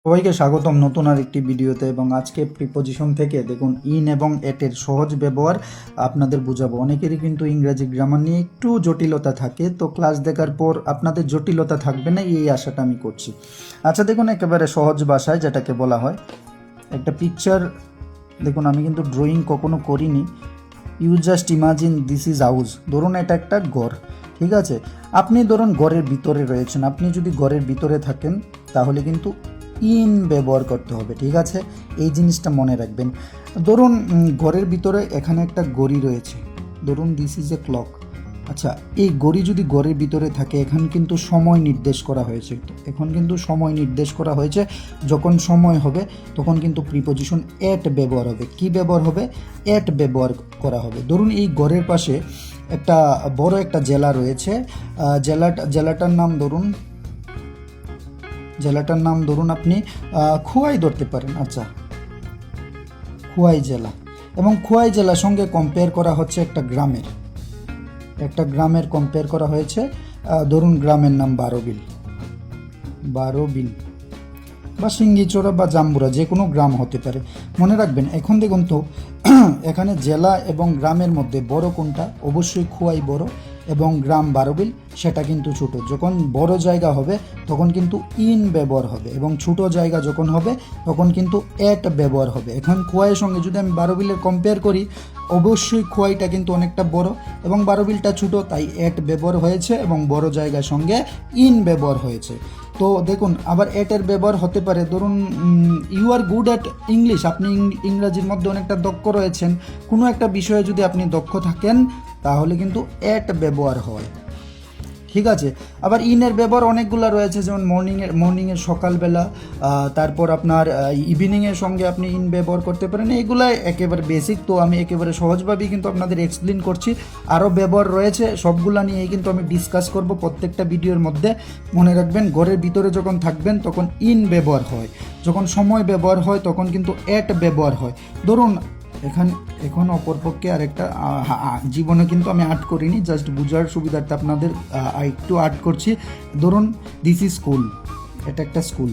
সবাইকে স্বাগতম নতুন আরেকটি ভিডিওতে। এবং আজকে প্রিপোজিশন থেকে দেখুন ইন এবং এটের সহজ ব্যবহার আপনাদের বুঝাবো। অনেকেরই কিন্তু ইংরেজি গ্রামার নিয়ে একটু জটিলতা থাকে, তো ক্লাস দেখার পর আপনাদের জটিলতা থাকবে না এই আশাটা আমি করছি। আচ্ছা দেখুন, একেবারে সহজ ভাষায় যেটাকে বলা হয়, একটা পিকচার দেখুন, আমি কিন্তু ড্রয়িং কখনো করিনি। You just imagine this is house. ধরুন এটা একটা ঘর, ঠিক আছে? আপনি ধরুন ঘরের ভিতরে রয়েছেন, আপনি যদি ঘরের ভিতরে থাকেন তাহলে কিন্তু ইন ব্যবহার করতে হবে, ঠিক আছে? এই জিনিসটা মনে রাখবেন। ধরুন ঘরের ভিতরে এখানে একটা ঘড়ি রয়েছে, ধরুন দিস ইজ এ ক্লক। আচ্ছা, এই ঘড়ি যদি ঘরের ভিতরে থাকে, এখন কিন্তু সময় নির্দেশ করা হয়েছে। তো এখন কিন্তু সময় নির্দেশ করা হয়েছে, যখন সময় হবে তখন কিন্তু প্রিপোজিশন এট ব্যবহার হবে। কি ব্যবহার হবে? এট ব্যবহার করা হবে। ধরুন এই ঘরের পাশে একটা বড় একটা জেলা রয়েছে, জেলাটার নাম ধরুন আপনি খোয়াই ধরতে পারেন। আচ্ছা, খোয়াই জেলা, এবং খোয়াই জেলার সঙ্গে কম্পেয়ার করা হচ্ছে একটা গ্রামের কম্পেয়ার করা হয়েছে। ধরুন গ্রামের নাম বারোবিল বা সিঙ্গিচোরা বা জাম্বুরা, যে কোনো গ্রাম হতে পারে। মনে রাখবেন, এখন দেখুন তো এখানে জেলা এবং গ্রামের মধ্যে বড় কোনটা? অবশ্যই খোয়াই বড়, এবং গ্রাম বারোবিল সেটা কিন্তু ছোট। যখন বড় জায়গা হবে তখন কিন্তু ইন ব্যবহার হবে, এবং ছোট জায়গা যখন হবে তখন কিন্তু এট ব্যবহার হবে। এখন খোয়াইয়ের সঙ্গে যদি আমি বারোবিলের কম্পেয়ার করি, অবশ্যই খোয়াইটা কিন্তু অনেকটা বড় এবং বারোবিলটা ছোট, তাই এট ব্যবহার হয়েছে এবং বড় জায়গার সঙ্গে ইন ব্যবহার হয়েছে। তো দেখুন, আবার এটের ব্যবহার হতে পারে, ধরুন you are good at English, আপনি ইংরাজির মধ্যে অনেকটা দক্ষ রয়েছেন। কোনো একটা বিষয়ে যদি আপনি দক্ষ থাকেন তাহলে কিন্তু এট ব্যবহার হয়, ঠিক আছে? আবার ইনের ব্যবহার অনেকগুলো রয়েছে, যেমন মর্নিংয়ের সকালবেলা, তারপর আপনার ইভিনিংয়ের সঙ্গে আপনি ইন ব্যবহার করতে পারেন। এইগুলাই একেবারে বেসিক, তো আমি একেবারে সহজভাবেই কিন্তু আপনাদের এক্সপ্লেন করছি। আরও ব্যবহার রয়েছে, সবগুলা নিয়েই কিন্তু আমি ডিসকাস করব প্রত্যেকটা ভিডিওর মধ্যে। মনে রাখবেন, ঘরের ভিতরে যখন থাকবেন তখন ইন ব্যবহার হয়, যখন সময় ব্যবহার হয় তখন কিন্তু এট ব্যবহার হয়। ধরুন এখন অপরপক্ষে আরেকটা জীবনে কিন্তু আমি আর্ট করিনি, জাস্ট বুঝার সুবিধার্থে আপনাদের একটু আর্ট করছি। ধরুন দিস ইজ স্কুল, এটা একটা স্কুল।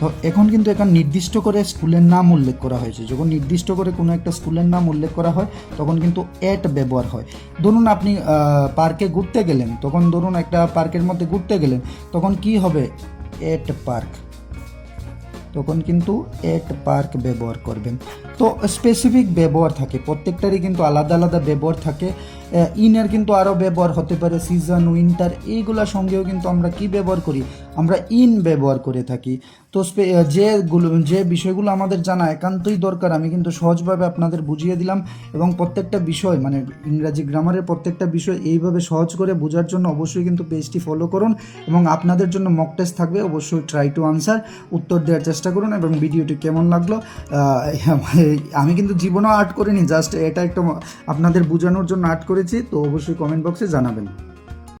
তো এখন কিন্তু এখানে নির্দিষ্ট করে স্কুলের নাম উল্লেখ করা হয়েছে। যখন নির্দিষ্ট করে কোনো একটা স্কুলের নাম উল্লেখ করা হয় তখন কিন্তু এট ব্যবহার হয়। ধরুন আপনি পার্কে ঘুরতে গেলেন, তখন ধরুন একটা পার্কের মধ্যে ঘুরতে গেলেন, তখন কি হবে? এট পার্ক, তখন কিন্তু এট পার্ক ব্যবহার করবেন। তো স্পেসিফিক ব্যবহার থাকে, প্রত্যেকটারই কিন্তু আলাদা আলাদা ব্যবহার থাকে। ইনের কিন্তু আরও ব্যবহার হতে পারে, সিজন, উইন্টার, এইগুলোর সঙ্গেও কিন্তু আমরা কি ব্যবহার করি? আমরা ইন ব্যবহার করে থাকি। তো যে বিষয়গুলো আমাদের জানা একান্তই দরকার, আমি কিন্তু সহজভাবে আপনাদের বুঝিয়ে দিলাম। এবং প্রত্যেকটা বিষয়, মানে ইংরাজি গ্রামারের প্রত্যেকটা বিষয় এইভাবে সহজ করে বোঝার জন্য অবশ্যই কিন্তু পেজটি ফলো করুন, এবং আপনাদের জন্য মক টেস্ট থাকবে, অবশ্যই ট্রাই টু আনসার, উত্তর দেওয়ার চেষ্টা করুন। এবং ভিডিওটি কেমন লাগলো, আমি কিন্তু জীবনেও আর্ট করিনি, জাস্ট এটা একটা আপনাদের বোঝানোর জন্য আর্ট করেছি। তো অবশ্যই কমেন্ট বক্সে জানাবেন।